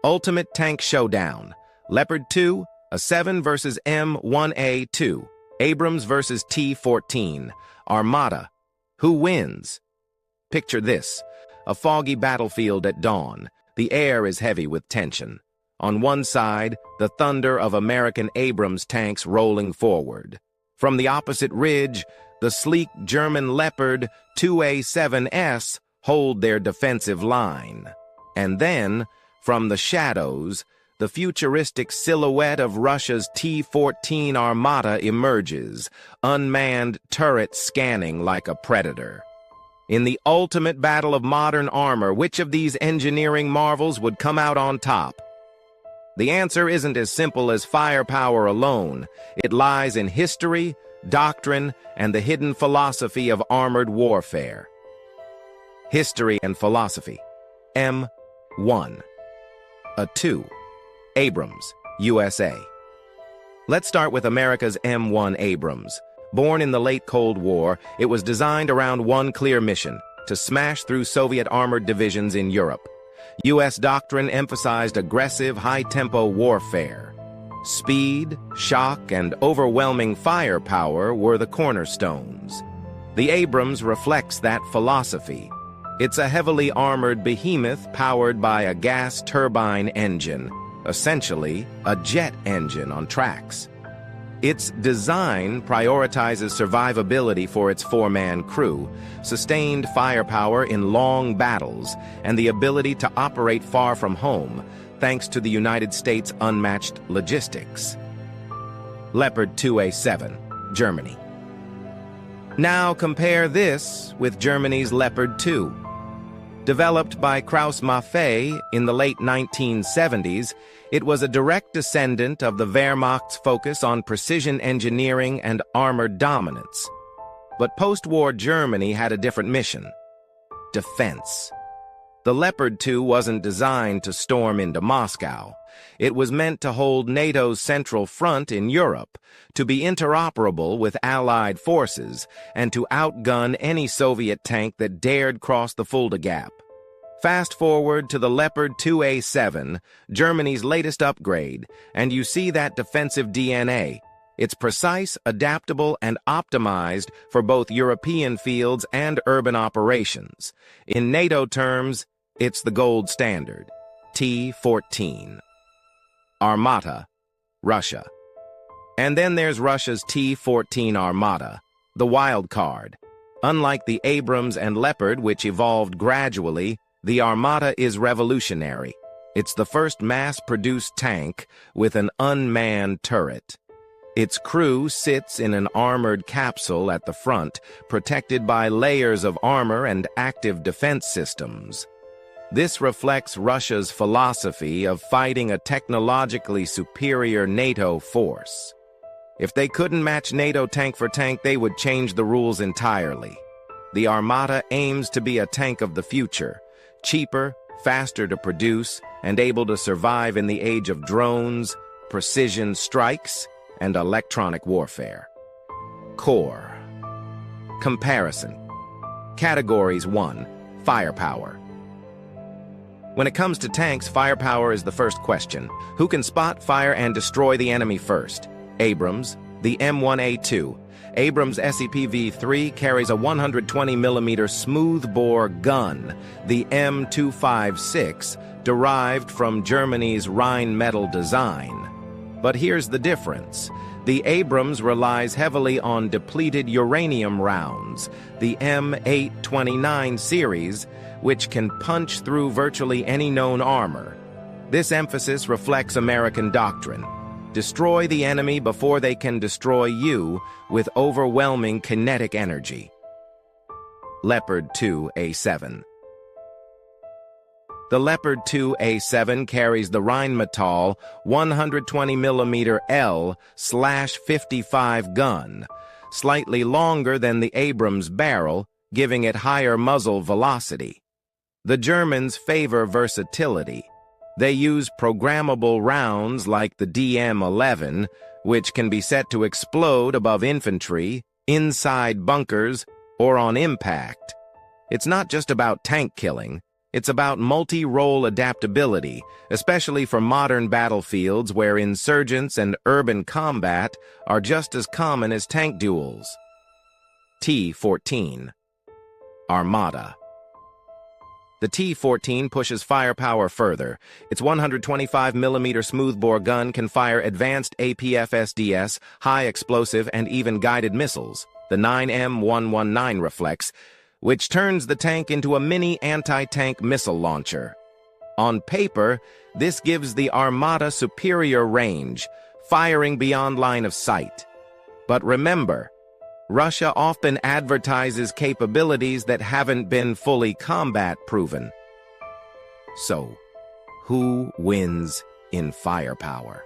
Ultimate Tank Showdown. Leopard 2, a 7 versus M1A2. Abrams versus T-14. Armata. Who wins? Picture this. A foggy battlefield at dawn. The air is heavy with tension. On one side, the thunder of American Abrams tanks rolling forward. From the opposite ridge, the sleek German Leopard 2A7S hold their defensive line. And then, from the shadows, the futuristic silhouette of Russia's T-14 Armata emerges, unmanned turrets scanning like a predator. In the ultimate battle of modern armor, which of these engineering marvels would come out on top? The answer isn't as simple as firepower alone. It lies in history, doctrine, and the hidden philosophy of armored warfare. History and philosophy. M1. A2. Abrams, USA. Let's start with America's M1 Abrams. Born in the late Cold War, it was designed around one clear mission: to smash through Soviet armored divisions in Europe. U.S. doctrine emphasized aggressive, high-tempo warfare. Speed, shock, and overwhelming firepower were the cornerstones. The Abrams reflects that philosophy. It's a heavily armored behemoth powered by a gas turbine engine, essentially a jet engine on tracks. Its design prioritizes survivability for its four-man crew, sustained firepower in long battles, and the ability to operate far from home, thanks to the United States' unmatched logistics. Leopard 2A7, Germany. Now compare this with Germany's Leopard 2. Developed by Krauss-Maffei in the late 1970s, it was a direct descendant of the Wehrmacht's focus on precision engineering and armored dominance. But post-war Germany had a different mission: defense. The Leopard 2 wasn't designed to storm into Moscow. It was meant to hold NATO's central front in Europe, to be interoperable with Allied forces, and to outgun any Soviet tank that dared cross the Fulda Gap. Fast forward to the Leopard 2A7, Germany's latest upgrade, and you see that defensive DNA. It's precise, adaptable, and optimized for both European fields and urban operations. In NATO terms, it's the gold standard. T-14. Armata, Russia. And then there's Russia's T-14 Armata, the wild card. Unlike the Abrams and Leopard, which evolved gradually, the Armata is revolutionary. It's the first mass-produced tank with an unmanned turret. Its crew sits in an armored capsule at the front, protected by layers of armor and active defense systems. This reflects Russia's philosophy of fighting a technologically superior NATO force. If they couldn't match NATO tank for tank, they would change the rules entirely. The Armata aims to be a tank of the future, cheaper, faster to produce, and able to survive in the age of drones, precision strikes, and electronic warfare. Core. Comparison. Categories 1. Firepower. When it comes to tanks, firepower is the first question. Who can spot, fire, and destroy the enemy first? Abrams, the M1A2. Abrams SEPV-3 carries a 120mm smoothbore gun, the M256, derived from Germany's Rheinmetall design. But here's the difference. The Abrams relies heavily on depleted uranium rounds, the M829 series, which can punch through virtually any known armor. This emphasis reflects American doctrine: destroy the enemy before they can destroy you with overwhelming kinetic energy. Leopard 2A7. The Leopard 2A7 carries the Rheinmetall 120mm L/55 gun, slightly longer than the Abrams barrel, giving it higher muzzle velocity. The Germans favor versatility. They use programmable rounds like the DM-11, which can be set to explode above infantry, inside bunkers, or on impact. It's not just about tank killing. It's about multi-role adaptability, especially for modern battlefields where insurgents and urban combat are just as common as tank duels. T-14. Armata. The T-14 pushes firepower further. Its 125mm smoothbore gun can fire advanced APF-SDS, high-explosive and even guided missiles, the 9M119 reflex, which turns the tank into a mini anti-tank missile launcher. On paper, this gives the Armata superior range, firing beyond line of sight. But remember, Russia often advertises capabilities that haven't been fully combat-proven. So, who wins in firepower?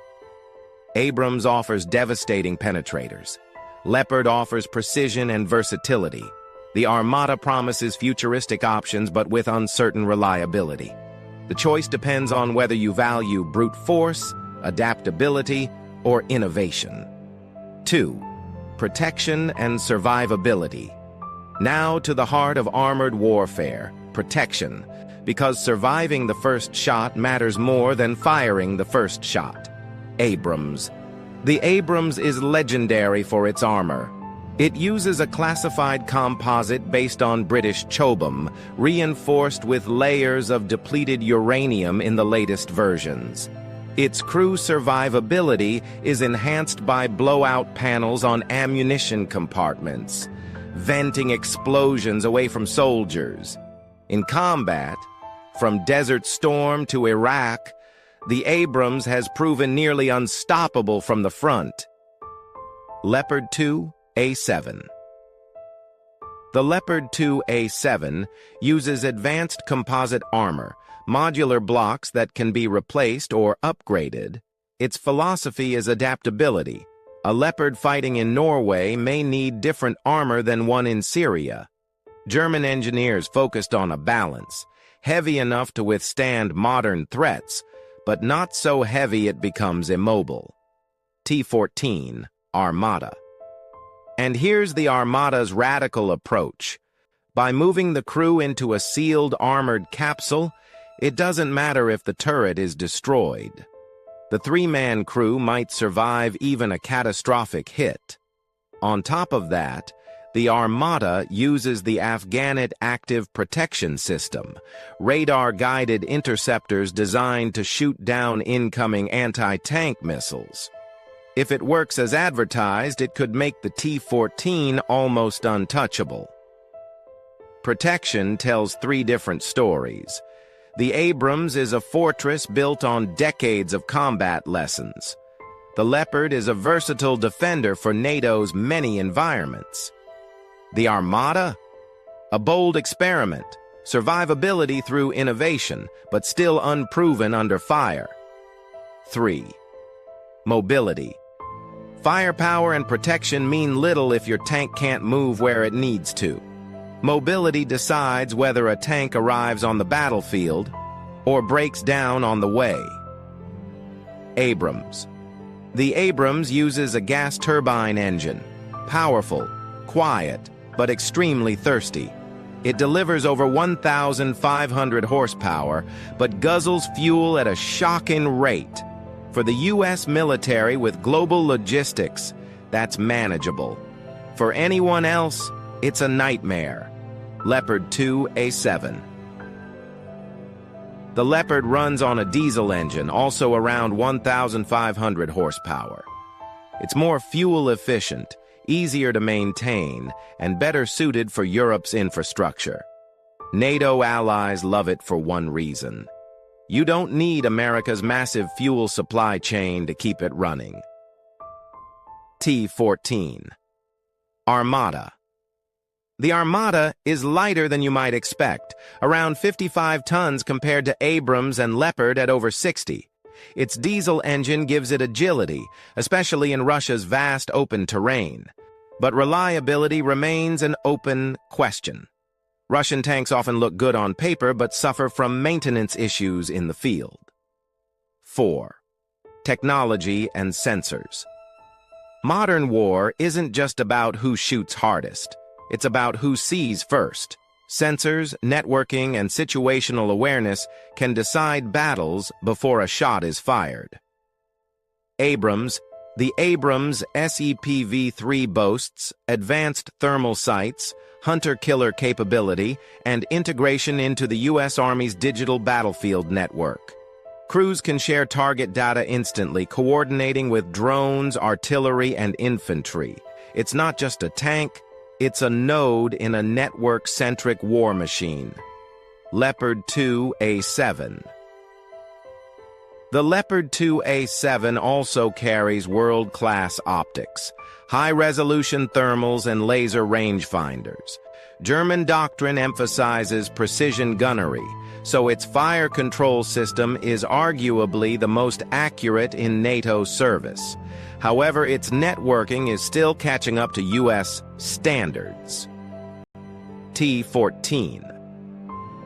Abrams offers devastating penetrators. Leopard offers precision and versatility. The Armata promises futuristic options but with uncertain reliability. The choice depends on whether you value brute force, adaptability, or innovation. 2. Protection and survivability. Now to the heart of armored warfare, protection, because surviving the first shot matters more than firing the first shot. Abrams. The Abrams is legendary for its armor. It uses a classified composite based on British chobham, reinforced with layers of depleted uranium in the latest versions. Its crew survivability is enhanced by blowout panels on ammunition compartments, venting explosions away from soldiers. In combat, from Desert Storm to Iraq, the Abrams has proven nearly unstoppable from the front. Leopard 2A7. The Leopard 2A7 uses advanced composite armor, modular blocks that can be replaced or upgraded. Its philosophy is adaptability. A Leopard fighting in Norway may need different armor than one in Syria. German engineers focused on a balance, heavy enough to withstand modern threats, but not so heavy it becomes immobile. T-14, Armata. And here's the Armata's radical approach. By moving the crew into a sealed armored capsule, it doesn't matter if the turret is destroyed. The three-man crew might survive even a catastrophic hit. On top of that, the Armata uses the Afghanit Active Protection System, radar-guided interceptors designed to shoot down incoming anti-tank missiles. If it works as advertised, it could make the T-14 almost untouchable. Protection tells three different stories. The Abrams is a fortress built on decades of combat lessons. The Leopard is a versatile defender for NATO's many environments. The Armata? A bold experiment, survivability through innovation, but still unproven under fire. 3. Mobility. Firepower and protection mean little if your tank can't move where it needs to. Mobility decides whether a tank arrives on the battlefield or breaks down on the way. Abrams. The Abrams uses a gas turbine engine. Powerful, quiet, but extremely thirsty. It delivers over 1,500 horsepower, but guzzles fuel at a shocking rate. For the U.S. military with global logistics, that's manageable. For anyone else, it's a nightmare. Leopard 2A7. The Leopard runs on a diesel engine, also around 1,500 horsepower. It's more fuel efficient, easier to maintain, and better suited for Europe's infrastructure. NATO allies love it for one reason. You don't need America's massive fuel supply chain to keep it running. T-14. Armata. The Armata is lighter than you might expect, around 55 tons compared to Abrams and Leopard at over 60. Its diesel engine gives it agility, especially in Russia's vast open terrain. But reliability remains an open question. Russian tanks often look good on paper but suffer from maintenance issues in the field. 4. Technology and sensors. Modern war isn't just about who shoots hardest. It's about who sees first. Sensors, networking, and situational awareness can decide battles before a shot is fired. Abrams. The Abrams SEPV-3 boasts advanced thermal sights, hunter-killer capability, and integration into the U.S. Army's digital battlefield network. Crews can share target data instantly, coordinating with drones, artillery, and infantry. It's not just a tank, it's a node in a network-centric war machine. Leopard 2A7. The Leopard 2A7 also carries world-class optics, high-resolution thermals, and laser rangefinders. German doctrine emphasizes precision gunnery, so its fire control system is arguably the most accurate in NATO service. However, its networking is still catching up to U.S. standards. T-14.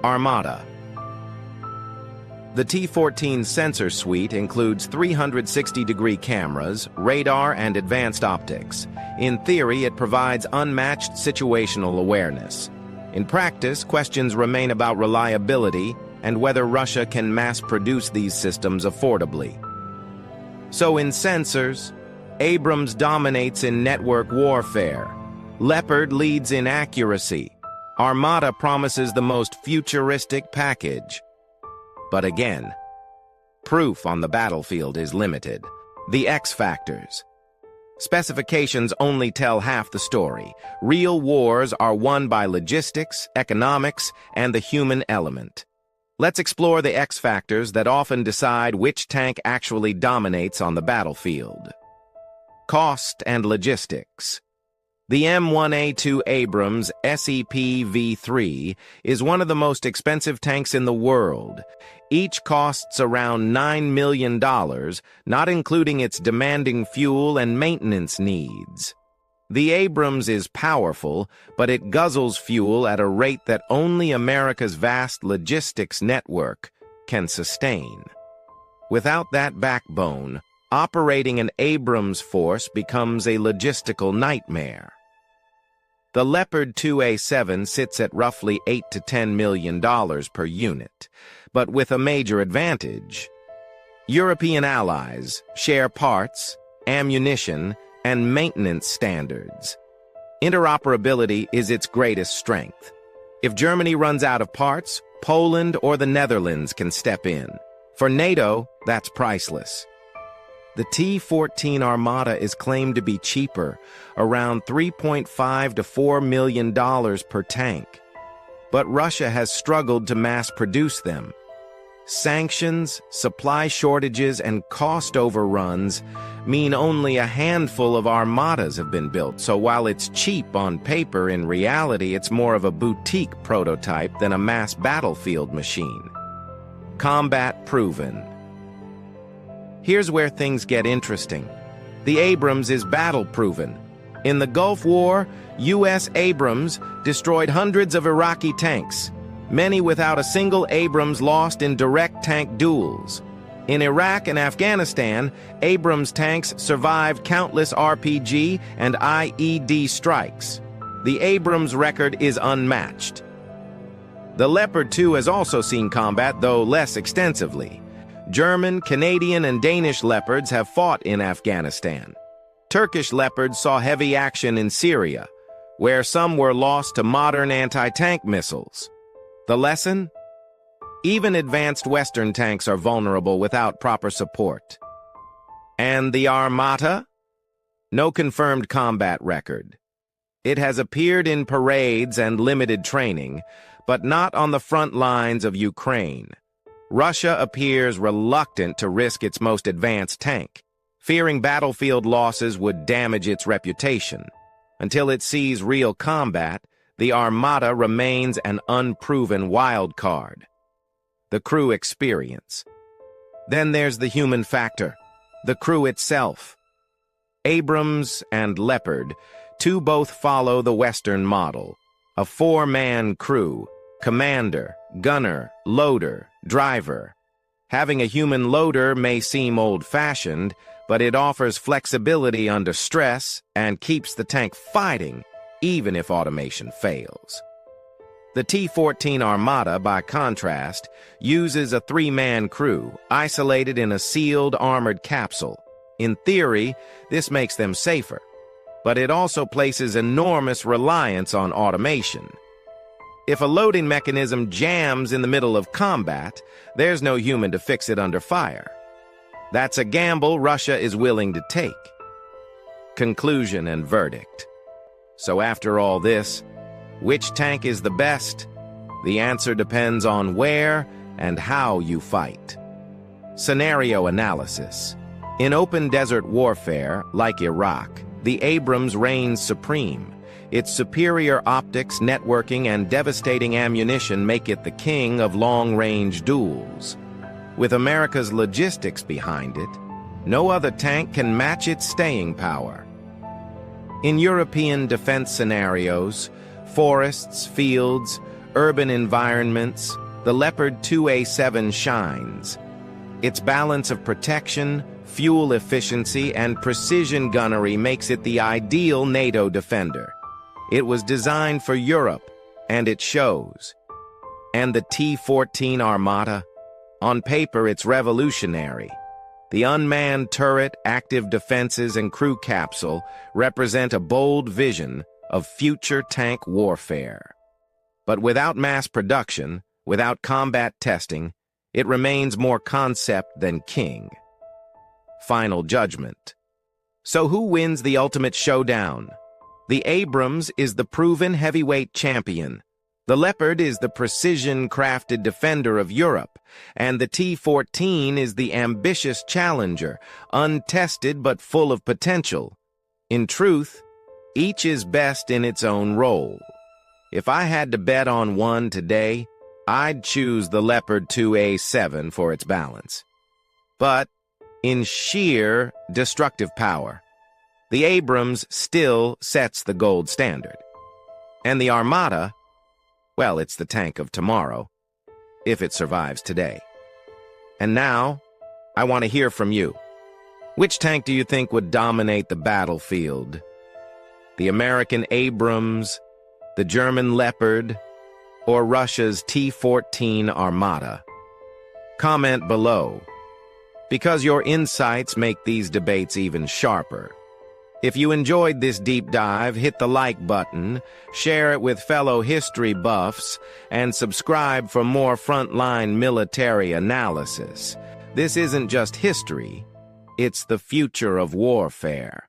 Armata. The T-14 sensor suite includes 360-degree cameras, radar, and advanced optics. In theory, it provides unmatched situational awareness. In practice, questions remain about reliability and whether Russia can mass-produce these systems affordably. So in sensors, Abrams dominates in network warfare. Leopard leads in accuracy. Armata promises the most futuristic package. But again, proof on the battlefield is limited. The X factors. Specifications only tell half the story. Real wars are won by logistics, economics, and the human element. Let's explore the X factors that often decide which tank actually dominates on the battlefield. Cost and logistics. The M1A2 Abrams SEPV-3 is one of the most expensive tanks in the world. Each costs around $9 million, not including its demanding fuel and maintenance needs. The Abrams is powerful, but it guzzles fuel at a rate that only America's vast logistics network can sustain. Without that backbone, operating an Abrams force becomes a logistical nightmare. The Leopard 2A7 sits at roughly $8 to $10 million per unit, but with a major advantage. European allies share parts, ammunition, and maintenance standards. Interoperability is its greatest strength. If Germany runs out of parts, Poland or the Netherlands can step in. For NATO, that's priceless. The T-14 Armata is claimed to be cheaper, around $3.5 to $4 million per tank. But Russia has struggled to mass-produce them. Sanctions, supply shortages, and cost overruns mean only a handful of Armatas have been built, so while it's cheap on paper, in reality it's more of a boutique prototype than a mass battlefield machine. Combat proven. Here's where things get interesting. The Abrams is battle-proven. In the Gulf War, U.S. Abrams destroyed hundreds of Iraqi tanks, many without a single Abrams lost in direct tank duels. In Iraq and Afghanistan, Abrams tanks survived countless RPG and IED strikes. The Abrams record is unmatched. The Leopard 2 has also seen combat, though less extensively. German, Canadian, and Danish Leopards have fought in Afghanistan. Turkish Leopards saw heavy action in Syria, where some were lost to modern anti-tank missiles. The lesson? Even advanced Western tanks are vulnerable without proper support. And the Armata? No confirmed combat record. It has appeared in parades and limited training, but not on the front lines of Ukraine. Russia appears reluctant to risk its most advanced tank, fearing battlefield losses would damage its reputation. Until it sees real combat, the Armata remains an unproven wild card. The crew experience. Then there's the human factor, the crew itself. Abrams and Leopard, two both follow the Western model. A four-man crew, commander, gunner, loader, driver. Having a human loader may seem old-fashioned, but it offers flexibility under stress and keeps the tank fighting, even if automation fails. The T-14 Armata, by contrast, uses a three-man crew, isolated in a sealed armored capsule. In theory, this makes them safer, but it also places enormous reliance on automation. If a loading mechanism jams in the middle of combat, there's no human to fix it under fire. That's a gamble Russia is willing to take. Conclusion and verdict. So after all this, which tank is the best? The answer depends on where and how you fight. Scenario analysis. In open desert warfare, like Iraq, the Abrams reigns supreme. Its superior optics, networking, and devastating ammunition make it the king of long-range duels. With America's logistics behind it, no other tank can match its staying power. In European defense scenarios, forests, fields, urban environments, the Leopard 2A7 shines. Its balance of protection, fuel efficiency, and precision gunnery makes it the ideal NATO defender. It was designed for Europe, and it shows. And the T-14 Armata? On paper, it's revolutionary. The unmanned turret, active defenses, and crew capsule represent a bold vision of future tank warfare. But without mass production, without combat testing, it remains more concept than king. Final judgment. So who wins the ultimate showdown? The Abrams is the proven heavyweight champion. The Leopard is the precision-crafted defender of Europe, and the T-14 is the ambitious challenger, untested but full of potential. In truth, each is best in its own role. If I had to bet on one today, I'd choose the Leopard 2A7 for its balance. But in sheer destructive power, the Abrams still sets the gold standard. And the Armata, well, it's the tank of tomorrow, if it survives today. And now, I want to hear from you. Which tank do you think would dominate the battlefield? The American Abrams, the German Leopard, or Russia's T-14 Armata? Comment below, because your insights make these debates even sharper. If you enjoyed this deep dive, hit the like button, share it with fellow history buffs, and subscribe for more frontline military analysis. This isn't just history, it's the future of warfare.